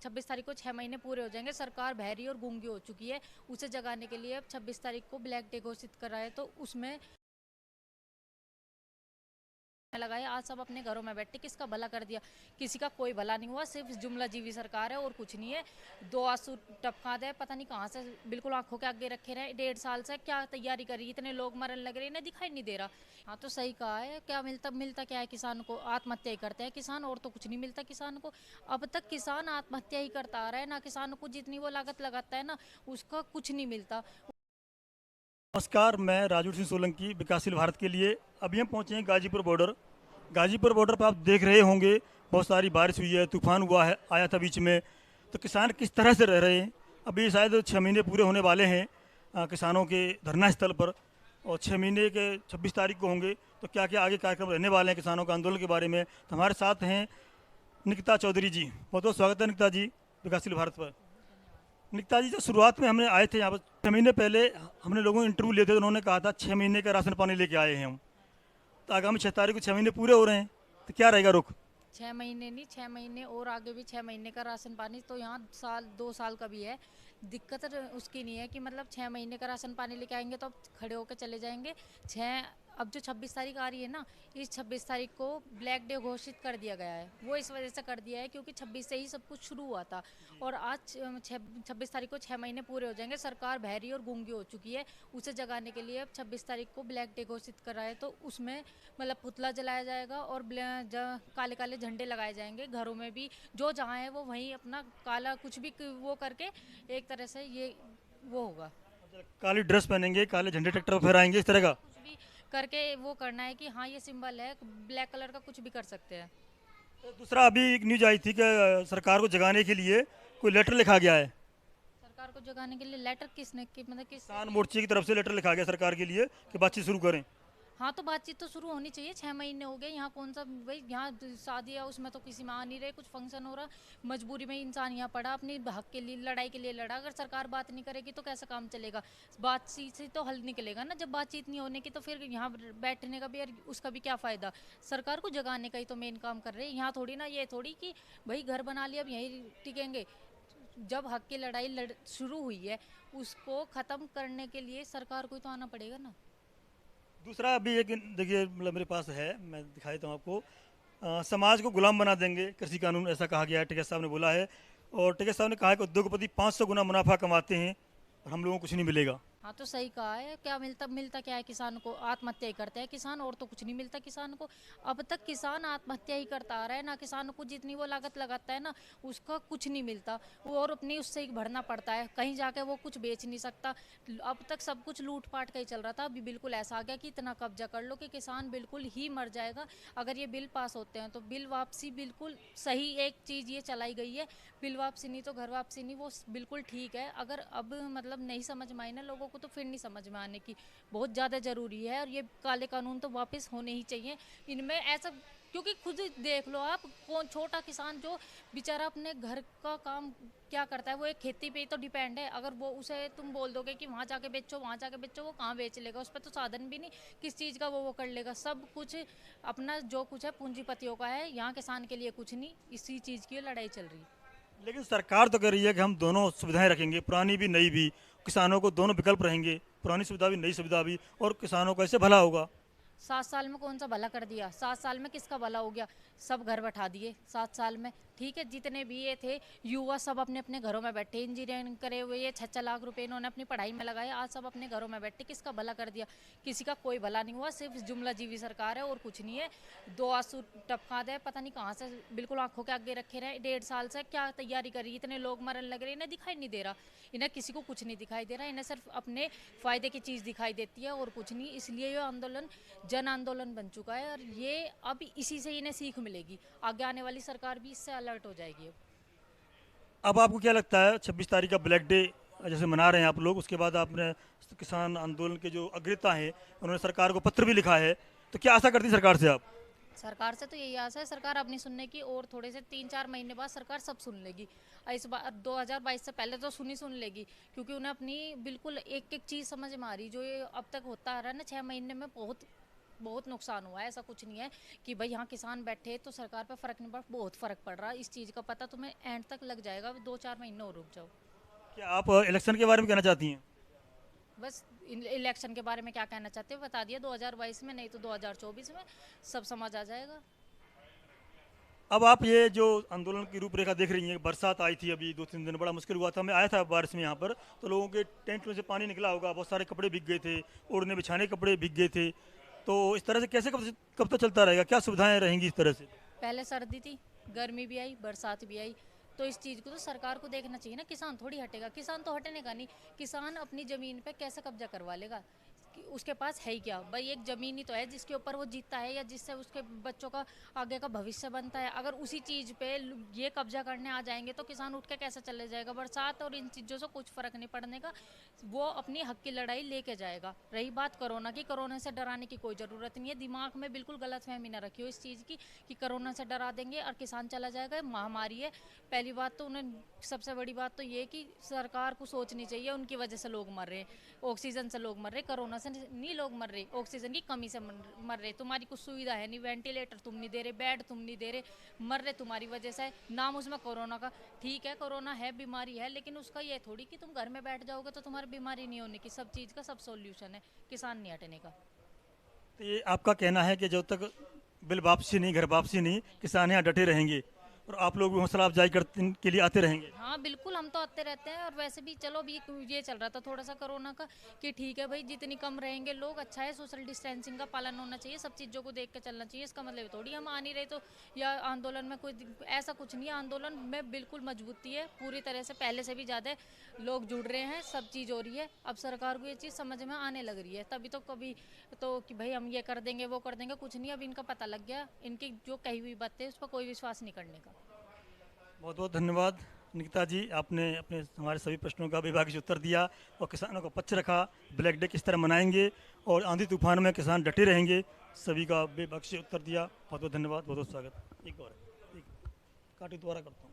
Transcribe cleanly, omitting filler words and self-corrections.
26 तारीख को 6 महीने पूरे हो जाएंगे। सरकार बहरी और गूंगी हो चुकी है, उसे जगाने के लिए अब 26 तारीख को ब्लैक डे घोषित करा है, तो उसमें लगाए। आज सब अपने घरों में बैठे, किसका भला कर दिया? किसी का कोई भला नहीं हुआ, सिर्फ जुमला जीवी सरकार है और कुछ नहीं है। दो आंसू टपका दे, पता नहीं कहाँ से बिल्कुल आंखों के आगे रखे रहे। 1.5 साल से क्या तैयारी करी, इतने लोग मरने लग रहे, इन्हें दिखाई नहीं दे रहा। हाँ तो सही कहा है, क्या मिलता मिलता क्या है किसान को? आत्महत्या ही करते हैं किसान, और तो कुछ नहीं मिलता किसान को। अब तक किसान आत्महत्या ही करता आ रहा है ना, किसानों को जितनी वो लागत लगाता है ना, उसका कुछ नहीं मिलता। नमस्कार, मैं राजू सिंह सोलंकी, विकासशील भारत के लिए। अभी हम पहुंचे हैं गाजीपुर बॉर्डर। गाजीपुर बॉर्डर पर आप देख रहे होंगे बहुत सारी बारिश हुई है, तूफान हुआ है, आया था बीच में। तो किसान किस तरह से रह रहे हैं? अभी शायद 6 महीने पूरे होने वाले हैं किसानों के धरना स्थल पर, और 6 महीने के 26 तारीख को होंगे। तो क्या क्या आगे कार्यक्रम रहने वाले हैं किसानों के आंदोलन के बारे में, तो हमारे साथ हैं निकिता चौधरी जी। बहुत बहुत स्वागत है निकिता जी विकासशील भारत पर। निकिता जी, जो शुरुआत में हमने आए थे यहाँ पर 6 महीने पहले, हमने लोगों ने इंटरव्यू लिए थे, तो उन्होंने कहा था 6 महीने का राशन पानी लेके आए हैं हम। तो आगामी 6 तारीख को 6 महीने पूरे हो रहे हैं, तो क्या रहेगा रुख? 6 महीने नहीं, 6 महीने और आगे भी 6 महीने का राशन पानी, तो यहाँ साल 2 साल का भी है। दिक्कत उसकी नहीं है कि मतलब 6 महीने का राशन पानी लेके आएंगे तो अब खड़े होकर चले जाएंगे। छः अब जो 26 तारीख आ रही है ना, इस 26 तारीख को ब्लैक डे घोषित कर दिया गया है। वो इस वजह से कर दिया है क्योंकि 26 से ही सब कुछ शुरू हुआ था, और आज 26 तारीख को 6 महीने पूरे हो जाएंगे। सरकार बहरी और गूंगी हो चुकी है, उसे जगाने के लिए अब 26 तारीख को ब्लैक डे घोषित करा है, तो उसमें मतलब पुतला जलाया जाएगा और काले काले झंडे लगाए जाएंगे घरों में भी। जो जहाँ है वो वहीं अपना काला कुछ भी वो करके एक तरह से ये वो होगा। काली ड्रेस पहनेंगे, काले झंडे हाँ, ट्रैक्टर पर फहराएंगे, इस तरह का? कुछ भी करके वो करना है कि हाँ ये सिंबल है, ब्लैक कलर का कुछ भी कर सकते हैं। तो दूसरा, अभी एक न्यूज आई थी कि सरकार को जगाने के लिए कोई लेटर लिखा गया है। सरकार को जगाने के लिए लेटर किसने की मतलब किससे किसान लिया? मोर्चे की तरफ से लेटर लिखा गया सरकार के लिए कि बातचीत शुरू करें। हाँ तो बातचीत तो शुरू होनी चाहिए। 6 महीने हो गए, यहाँ कौन सा भाई, यहाँ शादी है उसमें तो किसी में आ नहीं रहे, कुछ फंक्शन हो रहा, मजबूरी में इंसान यहाँ पड़ा, अपनी हक के लिए लड़ाई के लिए लड़ा। अगर सरकार बात नहीं करेगी तो कैसे काम चलेगा? बातचीत से तो हल निकलेगा ना। जब बातचीत नहीं होने की तो फिर यहाँ बैठने का भी यार उसका भी क्या फ़ायदा? सरकार को जगाने का ही तो मेन काम कर रहे हैं। यहाँ थोड़ी ना, ये थोड़ी कि भाई घर बना लिया अब यहीं टिकेंगे। जब हक की लड़ाई शुरू हुई है, उसको ख़त्म करने के लिए सरकार को ही तो आना पड़ेगा ना। दूसरा, अभी एक देखिए, मतलब मेरे पास है, मैं दिखा देता हूँ आपको। समाज को गुलाम बना देंगे कृषि कानून, ऐसा कहा गया है, टिकैत साहब ने बोला है। और टिकैत साहब ने कहा है कि उद्योगपति 500 गुना मुनाफा कमाते हैं और हम लोगों को कुछ नहीं मिलेगा। हाँ तो सही कहा है, क्या मिलता मिलता क्या है किसान को? आत्महत्या ही करते हैं किसान, और तो कुछ नहीं मिलता किसान को। अब तक किसान आत्महत्या ही करता आ रहा है ना, किसानों को जितनी वो लागत लगाता है ना, उसका कुछ नहीं मिलता। वो और अपनी उससे ही भरना पड़ता है, कहीं जाके वो कुछ बेच नहीं सकता। अब तक सब कुछ लूट पाट का ही चल रहा था, अभी बिल्कुल ऐसा आ गया कि इतना कब्जा कर लो कि किसान बिल्कुल ही मर जाएगा। अगर ये बिल पास होते हैं तो बिल वापसी बिल्कुल सही एक चीज़ ये चलाई गई है। बिल वापसी नहीं तो घर वापसी नहीं, वो बिल्कुल ठीक है। अगर अब मतलब नहीं समझ में आई ना लोगों को, तो फिर नहीं समझ में आने की बहुत ज़्यादा ज़रूरी है। और ये काले कानून तो वापस होने ही चाहिए इनमें ऐसा। क्योंकि खुद देख लो आप, कौन छोटा किसान जो बेचारा अपने घर का काम क्या करता है, वो एक खेती पे ही तो डिपेंड है। अगर वो उसे तुम बोल दोगे कि वहाँ जाके बेचो वहाँ जाके बेचो, वो कहाँ बेच लेगा? उस पर तो साधन भी नहीं, किस चीज़ का वो कर लेगा? सब कुछ अपना जो कुछ है पूंजीपतियों का है, यहाँ किसान के लिए कुछ नहीं। इसी चीज़ की लड़ाई चल रही है। लेकिन सरकार तो कह रही है कि हम दोनों सुविधाएं रखेंगे, पुरानी भी नई भी। किसानों को दोनों विकल्प रहेंगे, पुरानी सुविधा भी नई सुविधा भी, और किसानों को ऐसे भला होगा। 7 साल में कौन सा भला कर दिया? 7 साल में किसका भला हो गया? सब घर बैठा दिए 7 साल में। ठीक है, जितने भी ये थे युवा सब अपने अपने घरों में बैठे, इंजीनियरिंग करे हुए, ये 6-6 लाख रुपए इन्होंने अपनी पढ़ाई में लगाए, आज सब अपने घरों में बैठे। किसका भला कर दिया? किसी का कोई भला नहीं हुआ, सिर्फ जुमला जीवी सरकार है और कुछ नहीं है। दो आंसू टपका दे, पता नहीं कहाँ से बिल्कुल आंखों के आगे रखे रहे। 1.5 साल से क्या तैयारी करी, इतने लोग मरने लग रहे, इन्हें दिखाई नहीं दे रहा। इन्हें किसी को कुछ नहीं दिखाई दे रहा, इन्हें सिर्फ अपने फायदे की चीज़ दिखाई देती है और कुछ नहीं। इसलिए ये आंदोलन जन आंदोलन बन चुका है, और ये अब इसी से इन्हें सीख मिलेगी। आगे आने वाली सरकार भी इससे अलर्ट हो जाएगी अब। अब आपको क्या लगता है 26 तारीख का ब्लैक डे जैसे मना रहे हैं आप लोग, उसके बाद आपने किसान आंदोलन के जो अग्रता हैं उन्होंने सरकार को पत्र भी लिखा है, तो क्या आशा करती सरकार से आप? सरकार से तो यही आशा है, सरकार अब नहीं सुनने की, और थोड़े से 3-4 महीने बाद सरकार सब सुन लेगी। इस बार 2022 से पहले तो सुन लेगी, क्योंकि उन्हें अपनी बिल्कुल एक एक चीज़ समझ में आ रही। जो ये अब तक होता आ रहा है ना 6 महीने में, बहुत बहुत नुकसान हुआ है। ऐसा कुछ नहीं है कि भाई यहाँ किसान बैठे तो सरकार पे फ़र्क नहीं पड़ा, बहुत फ़र्क पड़ रहा है। इस चीज़ का पता तुम्हें एंड तक लग जाएगा, 2-4 महीने और रुक जाओ। क्या आप इलेक्शन के बारे में कहना चाहती हैं? बस इलेक्शन के बारे में क्या कहना चाहते हो बता दिया, 2022 में, नहीं तो 2024 में सब समझ आ जाएगा। अब आप ये जो आंदोलन की रूपरेखा देख रही हैं, बरसात आई थी अभी 2-3 दिन, बड़ा मुश्किल हुआ था। मैं आया था बारिश में यहाँ पर, तो लोगों के टेंट में से पानी निकला होगा, बहुत सारे कपड़े भीग गए थे, ओढ़ने बिछाने के कपड़े भीग गए थे। तो इस तरह से कैसे कब तक चलता रहेगा? क्या सुविधाएं रहेंगी इस तरह से? पहले सर्दी थी, गर्मी भी आई, बरसात भी आई, तो इस चीज़ को तो सरकार को देखना चाहिए ना। किसान थोड़ी हटेगा, किसान तो हटने का नहीं। किसान अपनी ज़मीन पे कैसे कब्जा करवा लेगा? उसके पास है ही क्या भाई? एक ज़मीन ही तो है जिसके ऊपर वो जीतता है या जिससे उसके बच्चों का आगे का भविष्य बनता है। अगर उसी चीज़ पे ये कब्जा करने आ जाएंगे तो किसान उठ के कैसे चले जाएगा? बरसात और इन चीज़ों से कुछ फ़र्क नहीं पड़ने का, वो अपनी हक की लड़ाई लेके जाएगा। रही बात कोरोना की, कोरोना से डराने की कोई ज़रूरत नहीं है। दिमाग में बिल्कुल गलतफहमी ना रखियो इस चीज़ की कि कोरोना से डरा देंगे और किसान चला जाएगा। महामारी है। पहली बात तो उन्हें, सबसे बड़ी बात तो ये कि सरकार को सोचनी चाहिए, उनकी वजह से लोग मर रहे हैं। ऑक्सीजन से लोग मर रहे, कोरोना से नहीं लोग मर रहे, ऑक्सीजन की कमी से मर रहे। तुम्हारी कुछ सुविधा है नहीं, वेंटिलेटर तुम नहीं दे रहे, बेड तुम नहीं दे रहे, मर रहे तुम्हारी वजह से। नाम उसमें कोरोना का, ठीक है कोरोना है, बीमारी है, लेकिन उसका ये थोड़ी कि तुम घर में बैठ जाओगे तो तुम्हारी बीमारी नहीं होने की। सब चीज़ का सब सॉल्यूशन है, किसान नहीं हटने का। तो ये आपका कहना है कि जब तक बिल वापसी नहीं, घर वापसी नहीं, किसान यहाँ डटे रहेंगे और आप लोग भी हौसला अफजाई करने के लिए आते रहेंगे? हाँ बिल्कुल, हम तो आते रहते हैं। और वैसे भी चलो अभी ये चल रहा था थोड़ा सा कोरोना का कि ठीक है भाई, जितनी कम रहेंगे लोग अच्छा है, सोशल डिस्टेंसिंग का पालन होना चाहिए, सब चीज़ों को देख के चलना चाहिए। इसका मतलब थोड़ी हम आ नहीं रहे तो, या आंदोलन में कोई ऐसा कुछ नहीं है। आंदोलन में बिल्कुल मजबूती है पूरी तरह से, पहले से भी ज़्यादा लोग जुड़ रहे हैं, सब चीज़ हो रही है। अब सरकार को ये चीज़ समझ में आने लग रही है, तभी तो कभी तो कि भाई हम ये कर देंगे वो कर देंगे, कुछ नहीं। अब इनका पता लग गया, इनकी जो कही हुई बातें उस पर कोई विश्वास नहीं करने का। बहुत बहुत धन्यवाद निकिता जी, आपने अपने हमारे सभी प्रश्नों का विभागीय उत्तर दिया और किसानों का पक्ष रखा। ब्लैक डे किस तरह मनाएंगे और आंधी तूफान में किसान डटे रहेंगे, सभी का बेबख्शी उत्तर दिया। बहुत बहुत धन्यवाद, बहुत बहुत स्वागत। एक और एक काटी दोबारा करता हूँ।